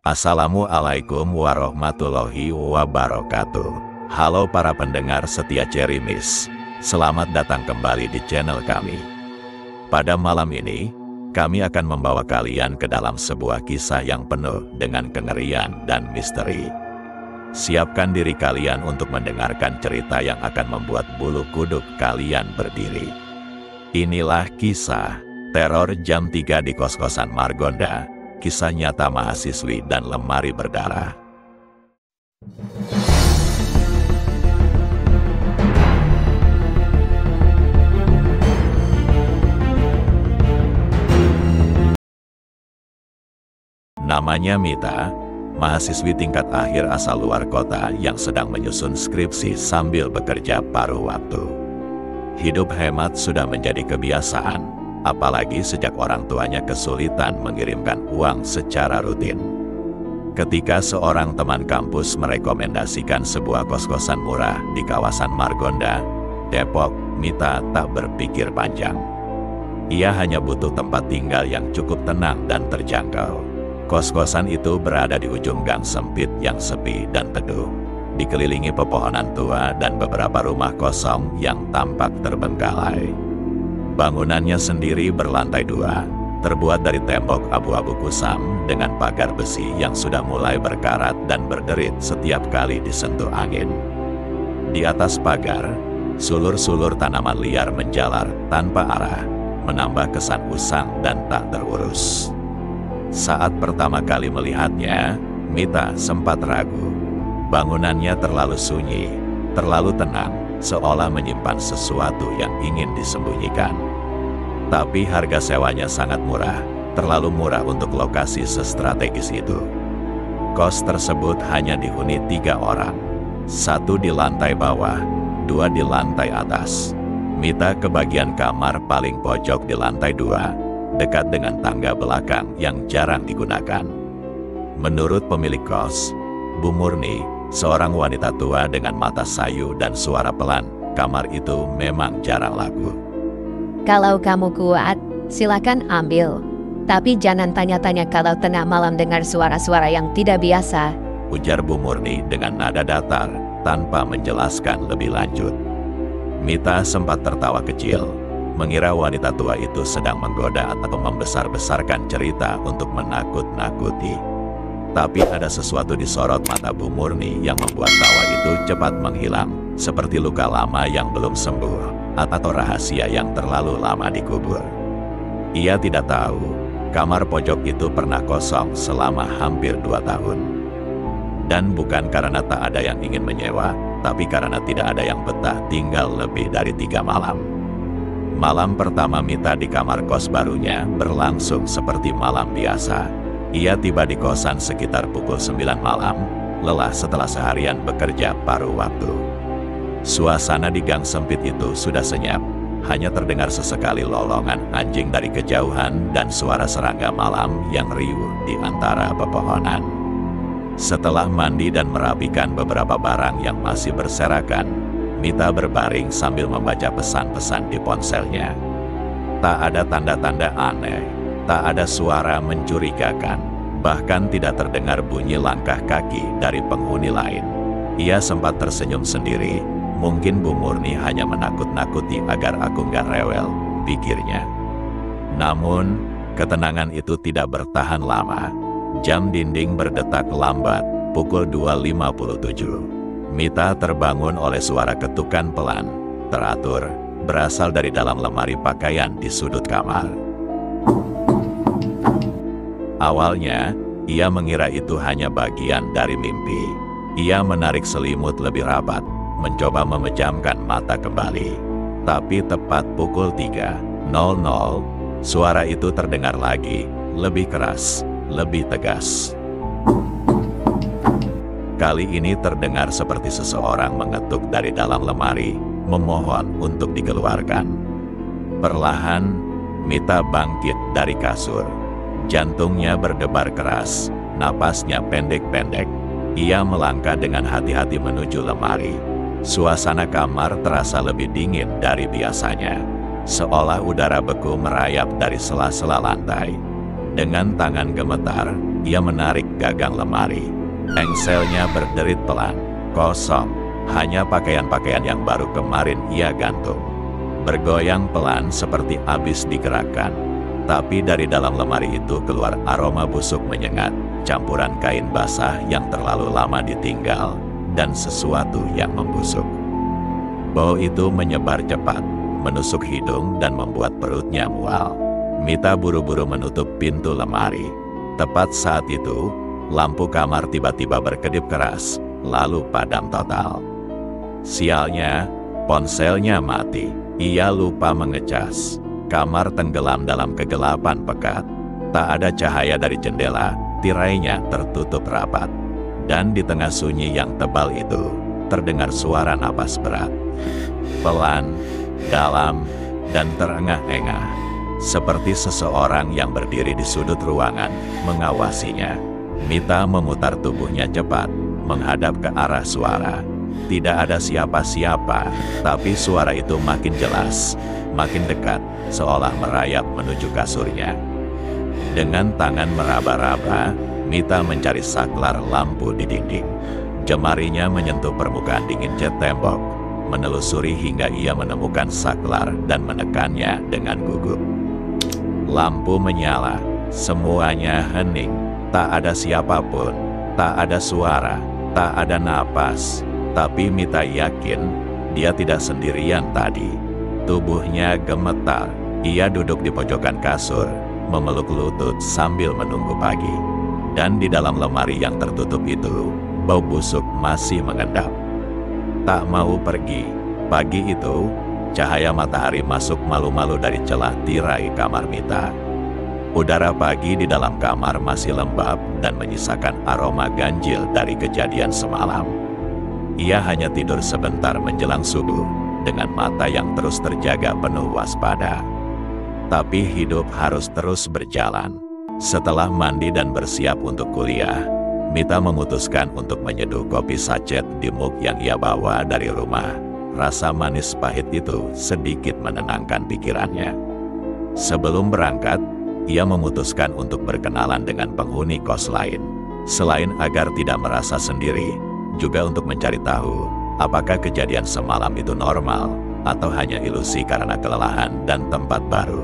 Assalamualaikum warahmatullahi wabarakatuh. Halo para pendengar setia Cherry Miss. Selamat datang kembali di channel kami. Pada malam ini, kami akan membawa kalian ke dalam sebuah kisah yang penuh dengan kengerian dan misteri. Siapkan diri kalian untuk mendengarkan cerita yang akan membuat bulu kuduk kalian berdiri. Inilah kisah teror jam 3 di kos-kosan Margonda. Kisah nyata mahasiswi dan lemari berdarah. Namanya Mita, mahasiswi tingkat akhir asal luar kota yang sedang menyusun skripsi sambil bekerja paruh waktu. Hidup hemat sudah menjadi kebiasaan, apalagi sejak orang tuanya kesulitan mengirimkan uang secara rutin. Ketika seorang teman kampus merekomendasikan sebuah kos-kosan murah di kawasan Margonda, Depok, Mita tak berpikir panjang. Ia hanya butuh tempat tinggal yang cukup tenang dan terjangkau. Kos-kosan itu berada di ujung gang sempit yang sepi dan teduh, dikelilingi pepohonan tua dan beberapa rumah kosong yang tampak terbengkalai. Bangunannya sendiri berlantai 2, terbuat dari tembok abu-abu kusam dengan pagar besi yang sudah mulai berkarat dan berderit setiap kali disentuh angin. Di atas pagar, sulur-sulur tanaman liar menjalar tanpa arah, menambah kesan usang dan tak terurus. Saat pertama kali melihatnya, Mita sempat ragu. Bangunannya terlalu sunyi, terlalu tenang, seolah menyimpan sesuatu yang ingin disembunyikan. Tapi harga sewanya sangat murah, terlalu murah untuk lokasi sestrategis itu. Kos tersebut hanya dihuni 3 orang, 1 di lantai bawah, 2 di lantai atas. Mita ke bagian kamar paling pojok di lantai 2, dekat dengan tangga belakang yang jarang digunakan. Menurut pemilik kos, Bu Murni, seorang wanita tua dengan mata sayu dan suara pelan, kamar itu memang jarang laku. Kalau kamu kuat, silakan ambil. Tapi jangan tanya-tanya kalau tengah malam dengar suara-suara yang tidak biasa, ujar Bu Murni dengan nada datar, tanpa menjelaskan lebih lanjut. Mita sempat tertawa kecil, mengira wanita tua itu sedang menggoda atau membesar-besarkan cerita untuk menakut-nakuti. Tapi ada sesuatu di sorot mata Bu Murni yang membuat tawa itu cepat menghilang, seperti luka lama yang belum sembuh, atau rahasia yang terlalu lama dikubur. Ia tidak tahu, kamar pojok itu pernah kosong selama hampir 2 tahun. Dan bukan karena tak ada yang ingin menyewa, tapi karena tidak ada yang betah tinggal lebih dari 3 malam. Malam pertama Mita di kamar kos barunya berlangsung seperti malam biasa. Ia tiba di kosan sekitar pukul 9 malam, lelah setelah seharian bekerja paruh waktu. Suasana di gang sempit itu sudah senyap, hanya terdengar sesekali lolongan anjing dari kejauhan dan suara serangga malam yang riuh di antara pepohonan. Setelah mandi dan merapikan beberapa barang yang masih berserakan, Mita berbaring sambil membaca pesan-pesan di ponselnya. Tak ada tanda-tanda aneh, tak ada suara mencurigakan, bahkan tidak terdengar bunyi langkah kaki dari penghuni lain. Ia sempat tersenyum sendiri, mungkin Bu Murni hanya menakut-nakuti agar aku nggak rewel, pikirnya. Namun, ketenangan itu tidak bertahan lama. Jam dinding berdetak lambat, pukul 2.57. Mita terbangun oleh suara ketukan pelan, teratur, berasal dari dalam lemari pakaian di sudut kamar. Awalnya, ia mengira itu hanya bagian dari mimpi. Ia menarik selimut lebih rapat, mencoba memejamkan mata kembali. Tapi tepat pukul 3.00, suara itu terdengar lagi, lebih keras, lebih tegas. Kali ini terdengar seperti seseorang mengetuk dari dalam lemari, memohon untuk dikeluarkan. Perlahan, Mita bangkit dari kasur. Jantungnya berdebar keras, napasnya pendek-pendek. Ia melangkah dengan hati-hati menuju lemari. Suasana kamar terasa lebih dingin dari biasanya, seolah udara beku merayap dari sela-sela lantai. Dengan tangan gemetar, Ia menarik gagang lemari. Engselnya berderit pelan. Kosong. Hanya pakaian-pakaian yang baru kemarin ia gantung. Bergoyang pelan seperti habis digerakkan. Tapi dari dalam lemari itu keluar aroma busuk menyengat. Campuran kain basah yang terlalu lama ditinggal. Dan sesuatu yang membusuk. Bau itu menyebar cepat. Menusuk hidung dan membuat perutnya mual. Mita buru-buru menutup pintu lemari. Tepat saat itu, lampu kamar tiba-tiba berkedip keras, lalu padam total. Sialnya, ponselnya mati. Ia lupa mengecas. Kamar tenggelam dalam kegelapan pekat. Tak ada cahaya dari jendela, tirainya tertutup rapat. Dan di tengah sunyi yang tebal itu, terdengar suara napas berat. Pelan, dalam, dan terengah-engah. Seperti seseorang yang berdiri di sudut ruangan, mengawasinya. Mita memutar tubuhnya cepat, menghadap ke arah suara. Tidak ada siapa-siapa, tapi suara itu makin jelas, makin dekat, seolah merayap menuju kasurnya. Dengan tangan meraba-raba, Mita mencari saklar lampu di dinding. Jemarinya menyentuh permukaan dingin cat tembok, menelusuri hingga ia menemukan saklar dan menekannya dengan gugup. Lampu menyala, semuanya hening, tak ada siapapun, tak ada suara, tak ada napas. Tapi Mita yakin dia tidak sendirian tadi. Tubuhnya gemetar, ia duduk di pojokan kasur, memeluk lutut sambil menunggu pagi. Dan di dalam lemari yang tertutup itu, bau busuk masih mengendap. Tak mau pergi. Pagi itu, cahaya matahari masuk malu-malu dari celah tirai kamar Mita. Udara pagi di dalam kamar masih lembab dan menyisakan aroma ganjil dari kejadian semalam. Ia hanya tidur sebentar menjelang subuh, dengan mata yang terus terjaga penuh waspada. Tapi hidup harus terus berjalan. Setelah mandi dan bersiap untuk kuliah, Mita memutuskan untuk menyeduh kopi sachet di mug yang ia bawa dari rumah. Rasa manis pahit itu sedikit menenangkan pikirannya. Sebelum berangkat, ia memutuskan untuk berkenalan dengan penghuni kos lain. Selain agar tidak merasa sendiri, juga untuk mencari tahu apakah kejadian semalam itu normal atau hanya ilusi karena kelelahan dan tempat baru.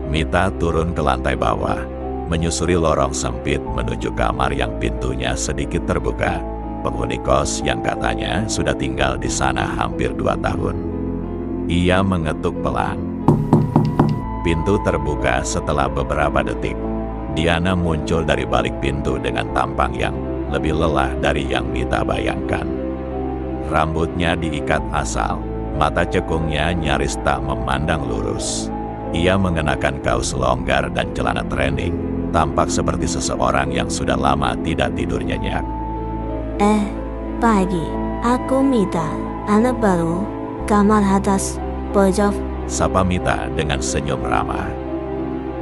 Mita turun ke lantai bawah, menyusuri lorong sempit menuju kamar yang pintunya sedikit terbuka. Penghuni kos yang katanya sudah tinggal di sana hampir 2 tahun. Ia mengetuk pelan. Pintu terbuka setelah beberapa detik. Diana muncul dari balik pintu dengan tampang yang lebih lelah dari yang Mita bayangkan. Rambutnya diikat asal, mata cekungnya nyaris tak memandang lurus. Ia mengenakan kaos longgar dan celana training, tampak seperti seseorang yang sudah lama tidak tidur nyenyak. Pagi, aku Mita, anak baru, kamar atas, pojok. Sapa Mita dengan senyum ramah.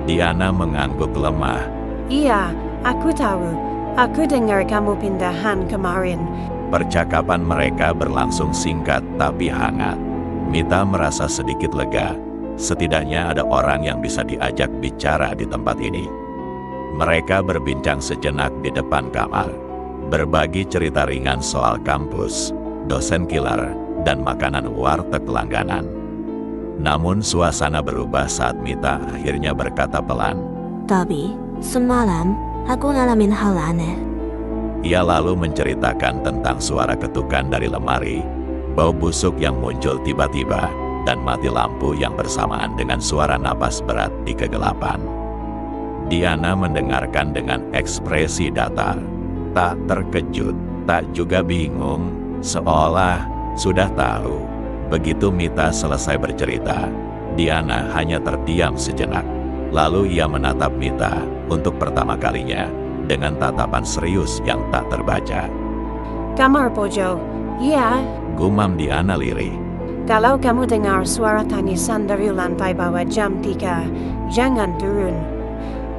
Diana mengangguk lemah. Iya, aku tahu. Aku dengar kamu pindahan kemarin. Percakapan mereka berlangsung singkat tapi hangat. Mita merasa sedikit lega. Setidaknya ada orang yang bisa diajak bicara di tempat ini. Mereka berbincang sejenak di depan kamar. Berbagi cerita ringan soal kampus, dosen killer, dan makanan warteg langganan. Namun suasana berubah saat Mita akhirnya berkata pelan. Tapi, semalam, aku ngalamin hal aneh. Ia lalu menceritakan tentang suara ketukan dari lemari, bau busuk yang muncul tiba-tiba, dan mati lampu yang bersamaan dengan suara napas berat di kegelapan. Diana mendengarkan dengan ekspresi datar. Tak terkejut, tak juga bingung, seolah sudah tahu. Begitu Mita selesai bercerita, Diana hanya terdiam sejenak. Lalu ia menatap Mita untuk pertama kalinya dengan tatapan serius yang tak terbaca. Kamar pojok, iya. Gumam Diana lirih. Kalau kamu dengar suara tangisan dari lantai bawah jam 3, jangan turun.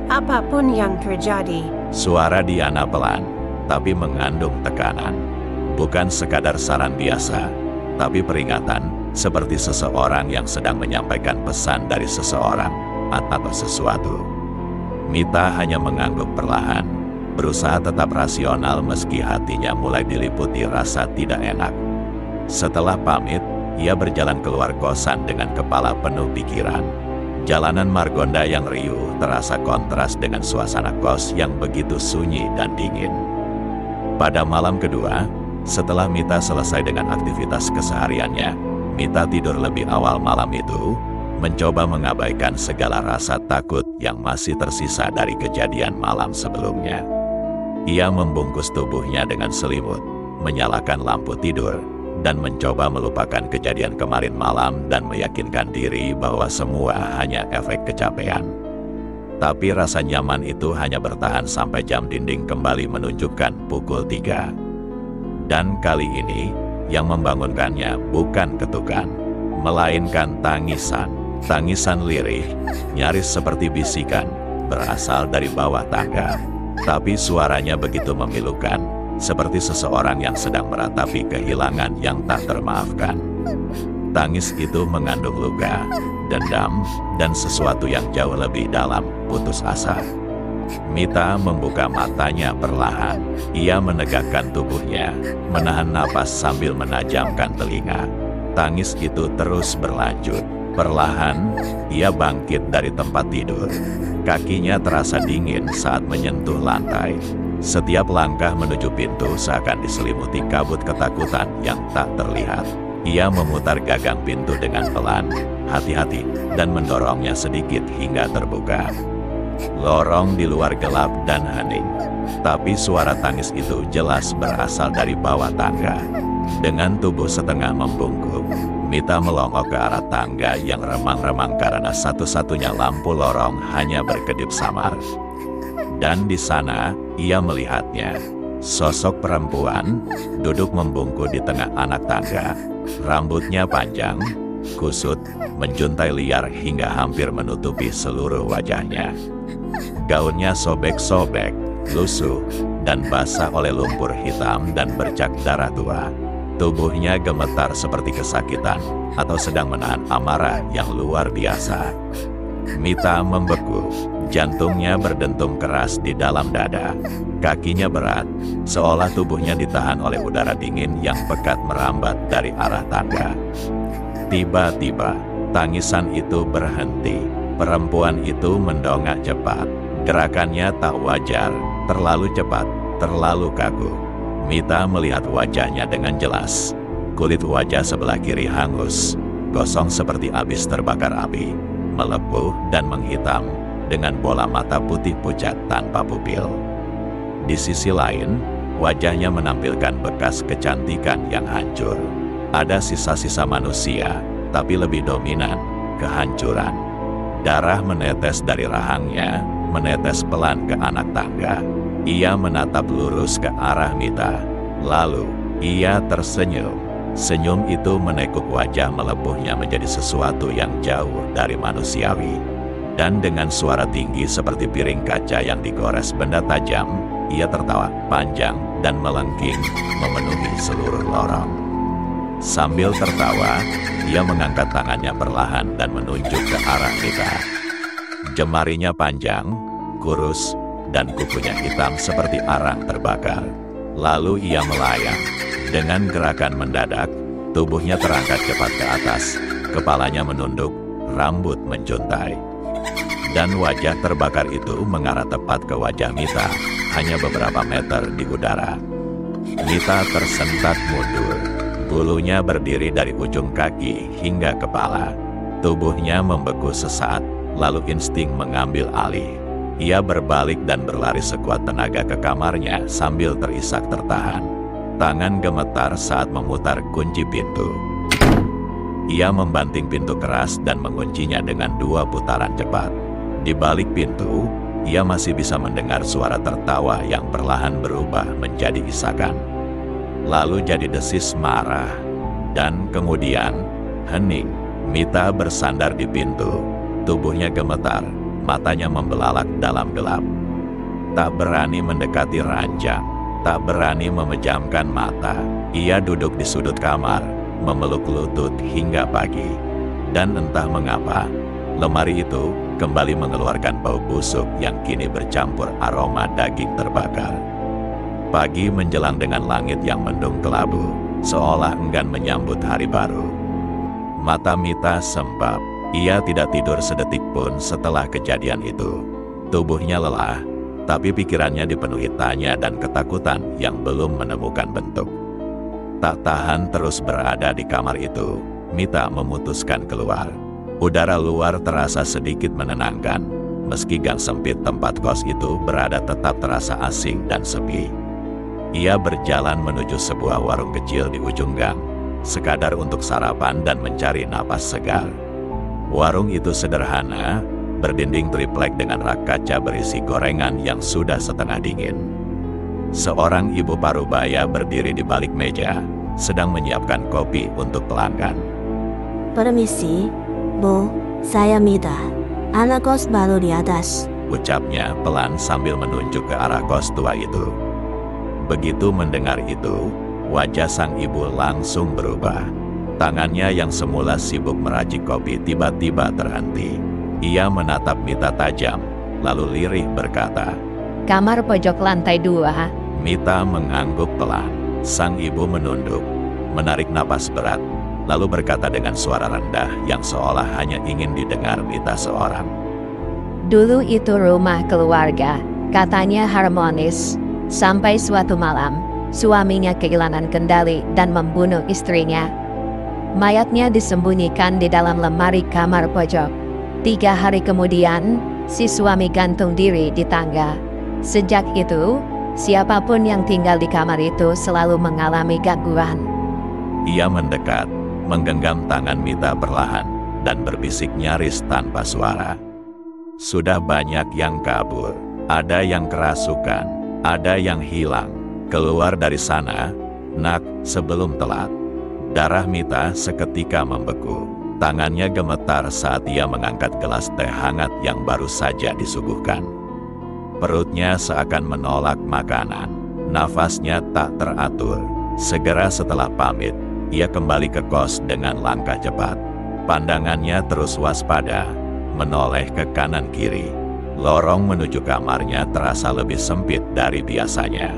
Apapun yang terjadi. Suara Diana pelan, tapi mengandung tekanan. Bukan sekadar saran biasa, tapi peringatan seperti seseorang yang sedang menyampaikan pesan dari seseorang atau sesuatu. Mita hanya mengangguk perlahan. berusaha tetap rasional meski hatinya mulai diliputi rasa tidak enak. Setelah pamit, ia berjalan keluar kosan dengan kepala penuh pikiran. Jalanan Margonda yang riuh terasa kontras dengan suasana kos yang begitu sunyi dan dingin. Pada malam kedua, setelah Mita selesai dengan aktivitas kesehariannya, Mita tidur lebih awal malam itu, mencoba mengabaikan segala rasa takut yang masih tersisa dari kejadian malam sebelumnya. Ia membungkus tubuhnya dengan selimut, menyalakan lampu tidur, dan mencoba melupakan kejadian kemarin malam dan meyakinkan diri bahwa semua hanya efek kecapean. Tapi rasa nyaman itu hanya bertahan sampai jam dinding kembali menunjukkan pukul 3. Dan kali ini, yang membangunkannya bukan ketukan, melainkan tangisan. Tangisan lirih, nyaris seperti bisikan, berasal dari bawah tangga. Tapi suaranya begitu memilukan, seperti seseorang yang sedang meratapi kehilangan yang tak termaafkan. Tangis itu mengandung luka, dendam, dan sesuatu yang jauh lebih dalam, putus asa. Mita membuka matanya perlahan. Ia menegakkan tubuhnya, menahan napas sambil menajamkan telinga. Tangis itu terus berlanjut. Perlahan, ia bangkit dari tempat tidur. Kakinya terasa dingin saat menyentuh lantai. Setiap langkah menuju pintu seakan diselimuti kabut ketakutan yang tak terlihat. Ia memutar gagang pintu dengan pelan, hati-hati, dan mendorongnya sedikit hingga terbuka. Lorong di luar gelap dan hening, tapi suara tangis itu jelas berasal dari bawah tangga. Dengan tubuh setengah membungkuk, Mita melongok ke arah tangga yang remang-remang karena satu-satunya lampu lorong hanya berkedip samar. Dan di sana, ia melihatnya. Sosok perempuan duduk membungkuk di tengah anak tangga. Rambutnya panjang, kusut, menjuntai liar hingga hampir menutupi seluruh wajahnya. Gaunnya sobek-sobek, lusuh, dan basah oleh lumpur hitam dan bercak darah tua. Tubuhnya gemetar seperti kesakitan atau sedang menahan amarah yang luar biasa. Mita membeku, jantungnya berdentum keras di dalam dada. Kakinya berat, seolah tubuhnya ditahan oleh udara dingin yang pekat merambat dari arah tangga. Tiba-tiba, tangisan itu berhenti. Perempuan itu mendongak cepat. Gerakannya tak wajar, terlalu cepat, terlalu kaku. Mita melihat wajahnya dengan jelas. Kulit wajah sebelah kiri hangus, gosong seperti habis terbakar api, melepuh dan menghitam, dengan bola mata putih pucat tanpa pupil. Di sisi lain, wajahnya menampilkan bekas kecantikan yang hancur. Ada sisa-sisa manusia, tapi lebih dominan, kehancuran. Darah menetes dari rahangnya, menetes pelan ke anak tangga. Ia menatap lurus ke arah Mita. Lalu, ia tersenyum. Senyum itu menekuk wajah melepuhnya menjadi sesuatu yang jauh dari manusiawi. Dan dengan suara tinggi seperti piring kaca yang digores benda tajam, ia tertawa panjang dan melengking, memenuhi seluruh lorong. Sambil tertawa, ia mengangkat tangannya perlahan dan menunjuk ke arah Mita. Jemarinya panjang, kurus, dan kukunya hitam seperti arang terbakar. Lalu ia melayang. Dengan gerakan mendadak, tubuhnya terangkat cepat ke atas, kepalanya menunduk, rambut menjuntai. Dan wajah terbakar itu mengarah tepat ke wajah Mita, hanya beberapa meter di udara. Mita tersentak mundur, bulunya berdiri dari ujung kaki hingga kepala. Tubuhnya membeku sesaat, lalu insting mengambil alih. Ia berbalik dan berlari sekuat tenaga ke kamarnya sambil terisak tertahan. Tangan gemetar saat memutar kunci pintu. Ia membanting pintu keras dan menguncinya dengan 2 putaran cepat. Di balik pintu, ia masih bisa mendengar suara tertawa yang perlahan berubah menjadi isakan. Lalu jadi desis marah. Dan kemudian, hening. Mita bersandar di pintu. Tubuhnya gemetar, matanya membelalak dalam gelap. Tak berani mendekati ranjang, tak berani memejamkan mata. Ia duduk di sudut kamar, memeluk lutut hingga pagi. Dan entah mengapa, lemari itu kembali mengeluarkan bau busuk yang kini bercampur aroma daging terbakar. Pagi menjelang dengan langit yang mendung kelabu, seolah enggan menyambut hari baru. Mata Mita sembab, ia tidak tidur sedetik pun setelah kejadian itu. Tubuhnya lelah, tapi pikirannya dipenuhi tanya dan ketakutan yang belum menemukan bentuk. Tak tahan terus berada di kamar itu, Mita memutuskan keluar. Udara luar terasa sedikit menenangkan, meski gang sempit tempat kos itu berada tetap terasa asing dan sepi. Ia berjalan menuju sebuah warung kecil di ujung gang, sekadar untuk sarapan dan mencari napas segar. Warung itu sederhana, berdinding triplek dengan rak kaca berisi gorengan yang sudah setengah dingin. Seorang ibu parubaya berdiri di balik meja, sedang menyiapkan kopi untuk pelanggan. Permisi, Bu, saya Mita. Anak kos baru di atas. Ucapnya pelan sambil menunjuk ke arah kos tua itu. Begitu mendengar itu, wajah sang ibu langsung berubah. Tangannya yang semula sibuk meracik kopi tiba-tiba terhenti. Ia menatap Mita tajam, lalu lirih berkata, Kamar pojok lantai 2. Mita mengangguk pelan. Sang ibu menunduk, menarik napas berat, lalu berkata dengan suara rendah yang seolah hanya ingin didengar Mita seorang. Dulu itu rumah keluarga, katanya harmonis. Sampai suatu malam, suaminya kehilangan kendali dan membunuh istrinya. Mayatnya disembunyikan di dalam lemari kamar pojok. 3 hari kemudian, si suami gantung diri di tangga. Sejak itu, siapapun yang tinggal di kamar itu selalu mengalami gangguan. Ia mendekat, menggenggam tangan Mita perlahan, dan berbisik nyaris tanpa suara. Sudah banyak yang kabur, ada yang kerasukan, ada yang hilang. Keluar dari sana, nak, sebelum telat. Darah Mita seketika membeku. Tangannya gemetar saat ia mengangkat gelas teh hangat yang baru saja disuguhkan. Perutnya seakan menolak makanan. Nafasnya tak teratur. Segera setelah pamit, ia kembali ke kos dengan langkah cepat. Pandangannya terus waspada, menoleh ke kanan kiri. Lorong menuju kamarnya terasa lebih sempit dari biasanya.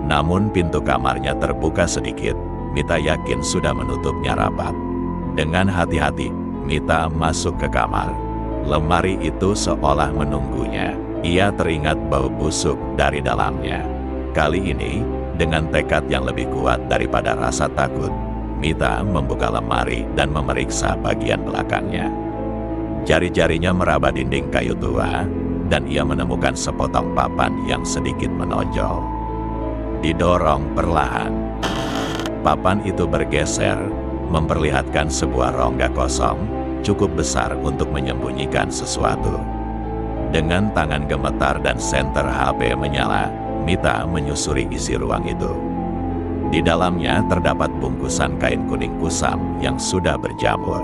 Namun pintu kamarnya terbuka sedikit. Mita yakin sudah menutupnya rapat. Dengan hati-hati, Mita masuk ke kamar. Lemari itu seolah menunggunya. Ia teringat bau busuk dari dalamnya. Kali ini, dengan tekad yang lebih kuat daripada rasa takut, Mita membuka lemari dan memeriksa bagian belakangnya. Jari-jarinya meraba dinding kayu tua, dan ia menemukan sepotong papan yang sedikit menonjol. Didorong perlahan, papan itu bergeser, memperlihatkan sebuah rongga kosong, cukup besar untuk menyembunyikan sesuatu. Dengan tangan gemetar dan senter HP menyala, Mita menyusuri isi ruang itu. Di dalamnya terdapat bungkusan kain kuning kusam yang sudah berjamur.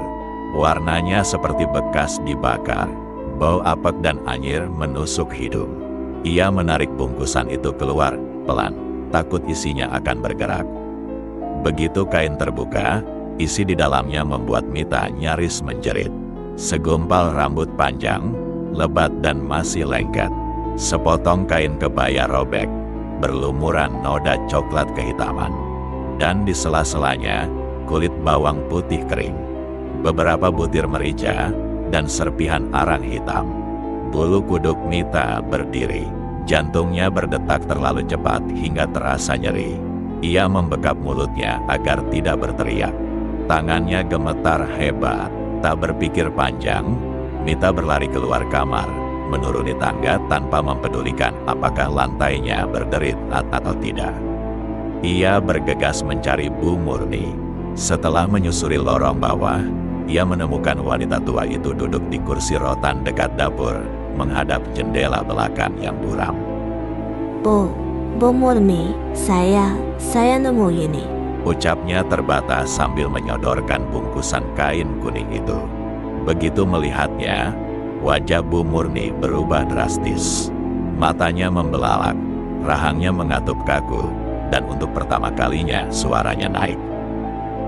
Warnanya seperti bekas dibakar. Bau apek dan anyir menusuk hidung. Ia menarik bungkusan itu keluar pelan, takut isinya akan bergerak. Begitu kain terbuka, isi di dalamnya membuat Mita nyaris menjerit. Segumpal rambut panjang, lebat dan masih lengket. Sepotong kain kebaya robek, berlumuran noda coklat kehitaman. Dan di sela-selanya, kulit bawang putih kering. Beberapa butir merica, dan serpihan arang hitam. Bulu kuduk Mita berdiri. Jantungnya berdetak terlalu cepat hingga terasa nyeri. Ia membekap mulutnya agar tidak berteriak. Tangannya gemetar hebat. Tak berpikir panjang, Mita berlari keluar kamar, menuruni tangga tanpa mempedulikan apakah lantainya berderit atau tidak. Ia bergegas mencari Bu Murni. Setelah menyusuri lorong bawah, ia menemukan wanita tua itu duduk di kursi rotan dekat dapur, menghadap jendela belakang yang buram. Bu Murni, saya nemu ini. Ucapnya terbatas sambil menyodorkan bungkusan kain kuning itu. Begitu melihatnya, wajah Bu Murni berubah drastis. Matanya membelalak, rahangnya mengatup kaku, dan untuk pertama kalinya suaranya naik.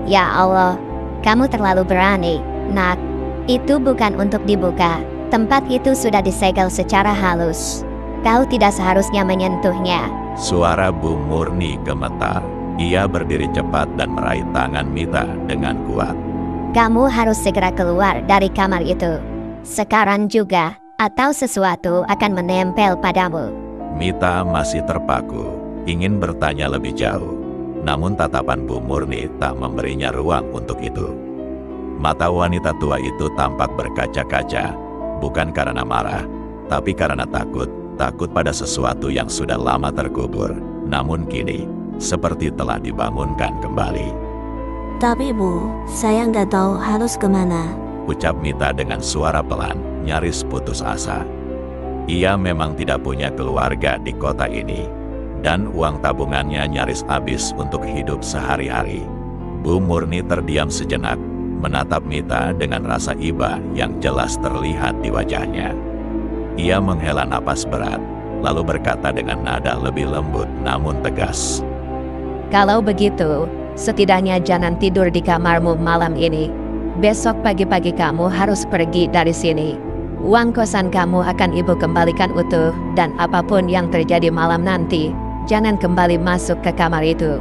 Ya Allah, kamu terlalu berani, nak. Itu bukan untuk dibuka. Tempat itu sudah disegel secara halus. Kau tidak seharusnya menyentuhnya. Suara Bu Murni gemetar. Ia berdiri cepat dan meraih tangan Mita dengan kuat. Kamu harus segera keluar dari kamar itu. Sekarang juga, atau sesuatu akan menempel padamu. Mita masih terpaku, ingin bertanya lebih jauh. Namun tatapan Bu Murni tak memberinya ruang untuk itu. Mata wanita tua itu tampak berkaca-kaca, bukan karena marah, tapi karena takut pada sesuatu yang sudah lama terkubur, namun kini, seperti telah dibangunkan kembali. Tapi Bu, saya nggak tahu harus kemana. Ucap Mita dengan suara pelan, nyaris putus asa. Ia memang tidak punya keluarga di kota ini, dan uang tabungannya nyaris habis untuk hidup sehari-hari. Bu Murni terdiam sejenak, menatap Mita dengan rasa iba yang jelas terlihat di wajahnya. Ia menghela napas berat, lalu berkata dengan nada lebih lembut namun tegas. Kalau begitu, setidaknya jangan tidur di kamarmu malam ini. Besok pagi-pagi kamu harus pergi dari sini. Uang kosan kamu akan ibu kembalikan utuh, dan apapun yang terjadi malam nanti, jangan kembali masuk ke kamar itu.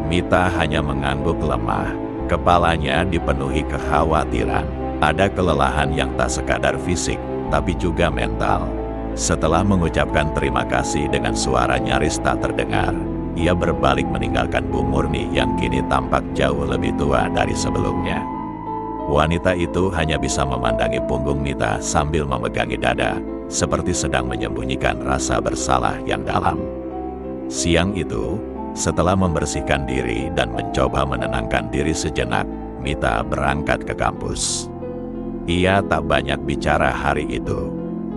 Mita hanya mengangguk lemah. Kepalanya dipenuhi kekhawatiran. Ada kelelahan yang tak sekadar fisik, tapi juga mental. Setelah mengucapkan terima kasih dengan suara nyaris tak terdengar, ia berbalik meninggalkan Bu Murni yang kini tampak jauh lebih tua dari sebelumnya. Wanita itu hanya bisa memandangi punggung Mita sambil memegangi dada, seperti sedang menyembunyikan rasa bersalah yang dalam. Siang itu, setelah membersihkan diri dan mencoba menenangkan diri sejenak, Mita berangkat ke kampus. Ia tak banyak bicara hari itu.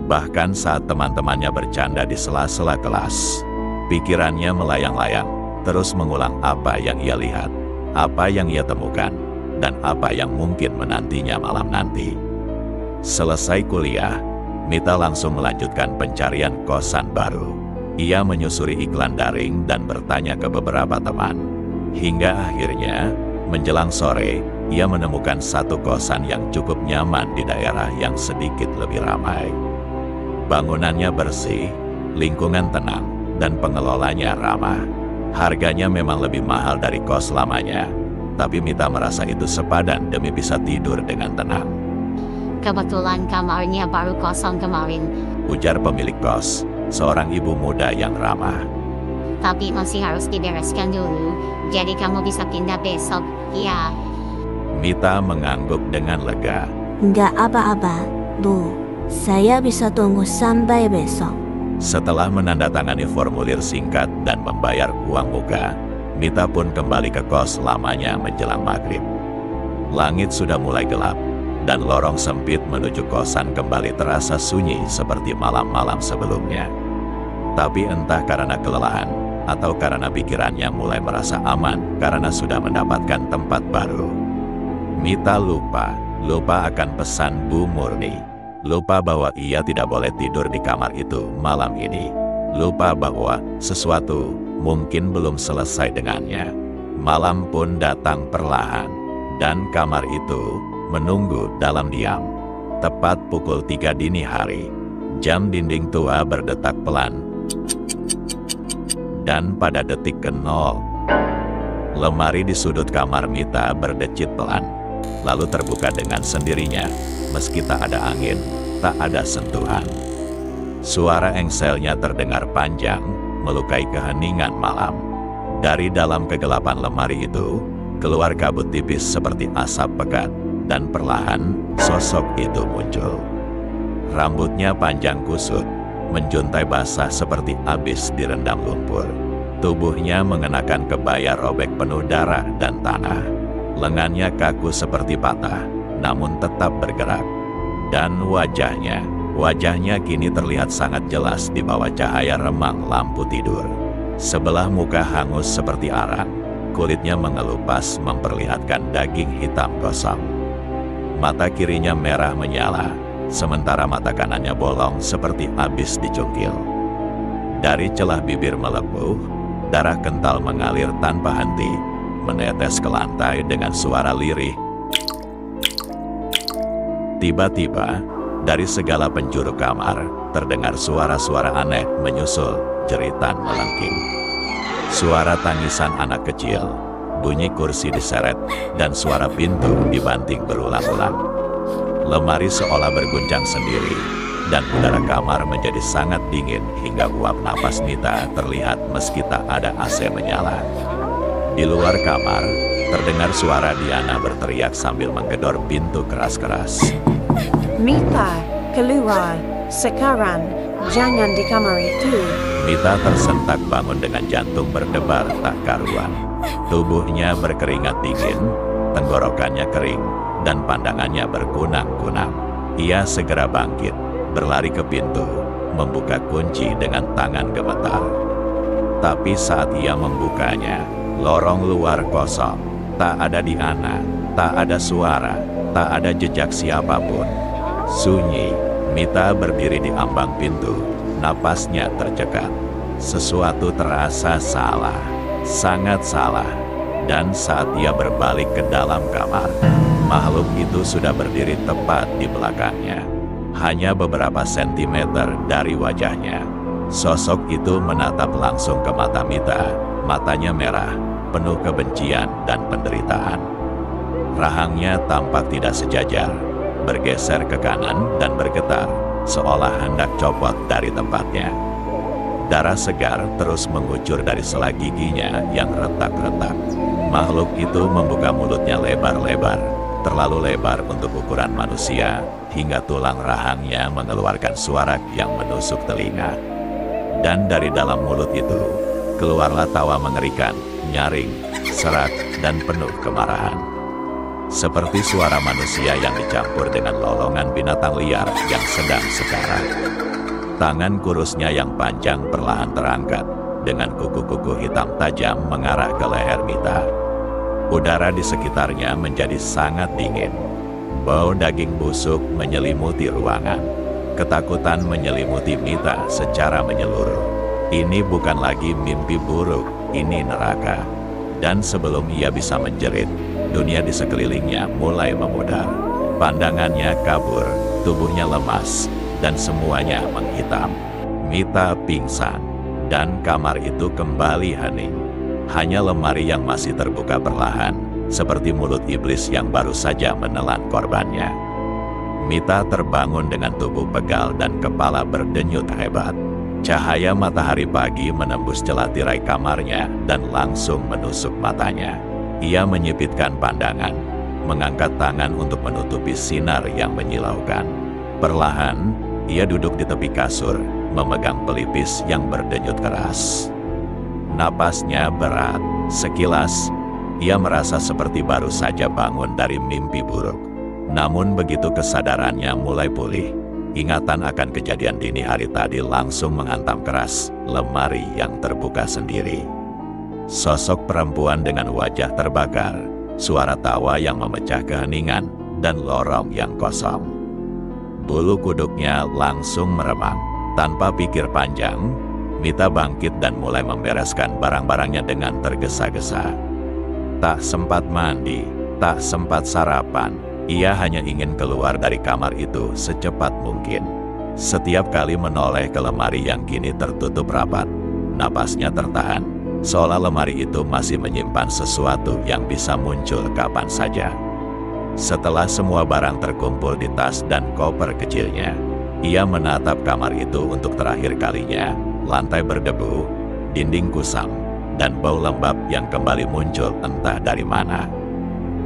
Bahkan saat teman-temannya bercanda di sela-sela kelas, pikirannya melayang-layang, terus mengulang apa yang ia lihat, apa yang ia temukan, dan apa yang mungkin menantinya malam nanti. Selesai kuliah, Mita langsung melanjutkan pencarian kosan baru. Ia menyusuri iklan daring dan bertanya ke beberapa teman. Hingga akhirnya, menjelang sore, ia menemukan satu kosan yang cukup nyaman di daerah yang sedikit lebih ramai. Bangunannya bersih, lingkungan tenang, dan pengelolanya ramah. Harganya memang lebih mahal dari kos lamanya, tapi Mita merasa itu sepadan demi bisa tidur dengan tenang. Kebetulan kamarnya baru kosong kemarin. Ujar pemilik kos, seorang ibu muda yang ramah. Tapi masih harus dibereskan dulu, jadi kamu bisa pindah besok, ya. Mita mengangguk dengan lega. Nggak apa-apa, Bu. Saya bisa tunggu sampai besok. Setelah menandatangani formulir singkat dan membayar uang muka, Mita pun kembali ke kos lamanya menjelang maghrib. Langit sudah mulai gelap, dan lorong sempit menuju kosan kembali terasa sunyi seperti malam-malam sebelumnya. Tapi entah karena kelelahan, atau karena pikirannya mulai merasa aman karena sudah mendapatkan tempat baru, Mita lupa akan pesan Bu Murni. Lupa bahwa ia tidak boleh tidur di kamar itu malam ini. Lupa bahwa sesuatu mungkin belum selesai dengannya. Malam pun datang perlahan, dan kamar itu menunggu dalam diam. Tepat pukul 3 dini hari, jam dinding tua berdetak pelan. Dan pada detik ke-0, lemari di sudut kamar Mita berdecit pelan, lalu terbuka dengan sendirinya. Meski tak ada angin, tak ada sentuhan. Suara engselnya terdengar panjang, melukai keheningan malam. Dari dalam kegelapan lemari itu, keluar kabut tipis seperti asap pekat, dan perlahan sosok itu muncul. Rambutnya panjang kusut, menjuntai basah seperti habis direndam lumpur. Tubuhnya mengenakan kebaya robek penuh darah dan tanah. Lengannya kaku seperti patah, namun tetap bergerak. Dan wajahnya kini terlihat sangat jelas di bawah cahaya remang lampu tidur. Sebelah muka hangus seperti arang, kulitnya mengelupas memperlihatkan daging hitam gosong. Mata kirinya merah menyala, sementara mata kanannya bolong seperti habis dicungkil. Dari celah bibir melepuh, darah kental mengalir tanpa henti, menetes ke lantai dengan suara lirih. Tiba-tiba, Dari segala penjuru kamar, terdengar suara-suara aneh menyusul, jeritan melengking. Suara tangisan anak kecil, bunyi kursi diseret, dan suara pintu dibanting berulang-ulang. Lemari seolah berguncang sendiri, dan udara kamar menjadi sangat dingin hingga uap napas Mita terlihat meski tak ada AC menyala. Di luar kamar, terdengar suara Diana berteriak sambil menggedor pintu keras-keras. Mita, keluar. Sekarang, jangan di kamar itu. Mita tersentak bangun dengan jantung berdebar tak karuan. Tubuhnya berkeringat dingin, tenggorokannya kering, dan pandangannya berkunang-kunang. Ia segera bangkit, berlari ke pintu, membuka kunci dengan tangan gemetar. Tapi saat ia membukanya, lorong luar kosong. Tak ada Diana, tak ada suara, tak ada jejak siapapun. Sunyi. Mita berdiri di ambang pintu, napasnya tercekat. Sesuatu terasa salah, sangat salah. Dan saat ia berbalik ke dalam kamar, makhluk itu sudah berdiri tepat di belakangnya. Hanya beberapa sentimeter dari wajahnya. Sosok itu menatap langsung ke mata Mita, matanya merah, penuh kebencian dan penderitaan. Rahangnya tampak tidak sejajar, bergeser ke kanan dan bergetar, seolah hendak copot dari tempatnya. Darah segar terus mengucur dari sela giginya yang retak-retak. Makhluk itu membuka mulutnya lebar-lebar, terlalu lebar untuk ukuran manusia, hingga tulang rahangnya mengeluarkan suara yang menusuk telinga. Dan dari dalam mulut itu, keluarlah tawa mengerikan, nyaring, serak, dan penuh kemarahan. Seperti suara manusia yang dicampur dengan lolongan binatang liar yang sedang sekarat. Tangan kurusnya yang panjang perlahan terangkat, dengan kuku-kuku hitam tajam mengarah ke leher Mita. Udara di sekitarnya menjadi sangat dingin. Bau daging busuk menyelimuti ruangan. Ketakutan menyelimuti Mita secara menyeluruh. Ini bukan lagi mimpi buruk, ini neraka. Dan sebelum ia bisa menjerit, dunia di sekelilingnya mulai memudar. Pandangannya kabur, tubuhnya lemas, dan semuanya menghitam. Mita pingsan, dan kamar itu kembali hening. Hanya lemari yang masih terbuka perlahan, seperti mulut iblis yang baru saja menelan korbannya. Mita terbangun dengan tubuh pegal dan kepala berdenyut hebat. Cahaya matahari pagi menembus celah tirai kamarnya dan langsung menusuk matanya. Ia menyipitkan pandangan, mengangkat tangan untuk menutupi sinar yang menyilaukan. Perlahan, ia duduk di tepi kasur, memegang pelipis yang berdenyut keras. Napasnya berat. Sekilas, ia merasa seperti baru saja bangun dari mimpi buruk. Namun begitu kesadarannya mulai pulih, ingatan akan kejadian dini hari tadi langsung menghantam keras lemari yang terbuka sendiri. Sosok perempuan dengan wajah terbakar, suara tawa yang memecah keheningan, dan lorong yang kosong. Bulu kuduknya langsung meremang. Tanpa pikir panjang, Mita bangkit dan mulai membereskan barang-barangnya dengan tergesa-gesa. Tak sempat mandi, tak sempat sarapan. Ia hanya ingin keluar dari kamar itu secepat mungkin. Setiap kali menoleh ke lemari yang kini tertutup rapat, napasnya tertahan, seolah lemari itu masih menyimpan sesuatu yang bisa muncul kapan saja. Setelah semua barang terkumpul di tas dan koper kecilnya, ia menatap kamar itu untuk terakhir kalinya. Lantai berdebu, dinding kusam, dan bau lembab yang kembali muncul entah dari mana.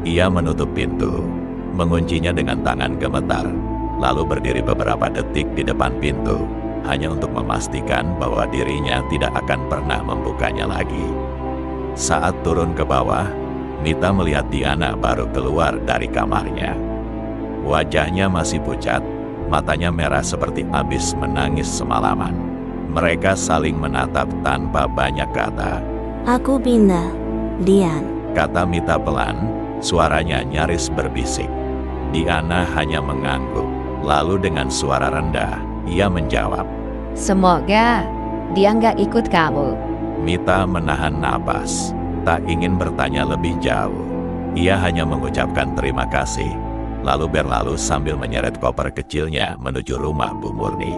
Ia menutup pintu, menguncinya dengan tangan gemetar, lalu berdiri beberapa detik di depan pintu, hanya untuk memastikan bahwa dirinya tidak akan pernah membukanya lagi. Saat turun ke bawah, Mita melihat Diana baru keluar dari kamarnya. Wajahnya masih pucat, matanya merah seperti habis menangis semalaman. Mereka saling menatap tanpa banyak kata. Aku pindah, Dian. Kata Mita pelan, suaranya nyaris berbisik. Diana hanya mengangguk, lalu dengan suara rendah, ia menjawab. Semoga dia nggak ikut kamu. Mita menahan napas, tak ingin bertanya lebih jauh. Ia hanya mengucapkan terima kasih, lalu berlalu sambil menyeret koper kecilnya menuju rumah Bu Murni.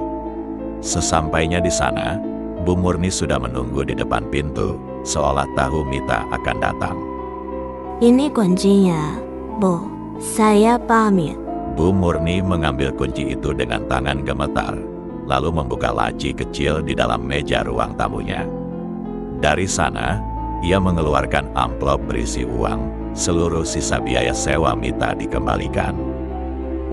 Sesampainya di sana, Bu Murni sudah menunggu di depan pintu, seolah tahu Mita akan datang. Ini kuncinya, Bu. Saya pamit. Bu Murni mengambil kunci itu dengan tangan gemetar, lalu membuka laci kecil di dalam meja ruang tamunya. Dari sana, ia mengeluarkan amplop berisi uang. Seluruh sisa biaya sewa Mita dikembalikan.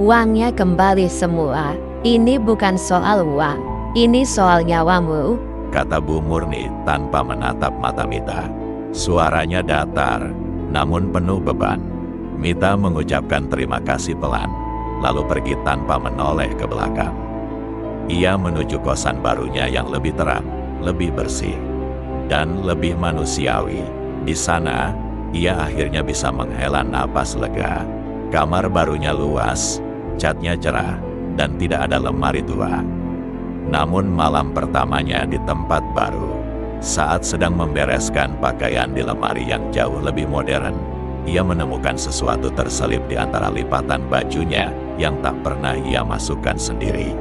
Uangnya kembali semua. Ini bukan soal uang. Ini soal nyawamu. Kata Bu Murni tanpa menatap mata Mita. Suaranya datar, namun penuh beban. Mita mengucapkan terima kasih pelan, lalu pergi tanpa menoleh ke belakang. Ia menuju kosan barunya yang lebih terang, lebih bersih, dan lebih manusiawi. Di sana, ia akhirnya bisa menghela napas lega. Kamar barunya luas, catnya cerah, dan tidak ada lemari tua. Namun malam pertamanya di tempat baru, saat sedang membereskan pakaian di lemari yang jauh lebih modern, ia menemukan sesuatu terselip di antara lipatan bajunya yang tak pernah ia masukkan sendiri.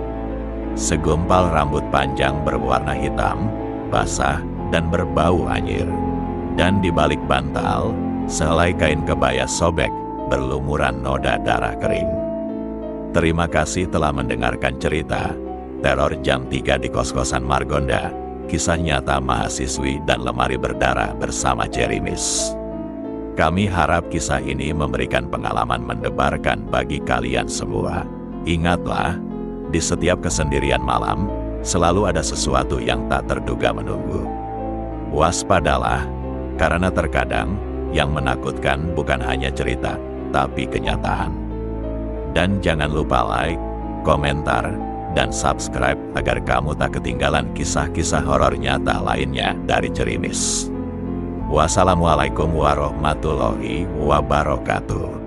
Segumpal rambut panjang berwarna hitam, basah, dan berbau anyir. Dan di balik bantal, sehelai kain kebaya sobek berlumuran noda darah kering. Terima kasih telah mendengarkan cerita Teror Jam 3 di Kos-Kosan Margonda, kisah nyata mahasiswi dan lemari berdarah bersama Cerimis. Kami harap kisah ini memberikan pengalaman mendebarkan bagi kalian semua. Ingatlah, di setiap kesendirian malam, selalu ada sesuatu yang tak terduga menunggu. Waspadalah, karena terkadang yang menakutkan bukan hanya cerita, tapi kenyataan. Dan jangan lupa like, komentar, dan subscribe agar kamu tak ketinggalan kisah-kisah horor nyata lainnya dari Cerimis. Wassalamualaikum warahmatullahi wabarakatuh.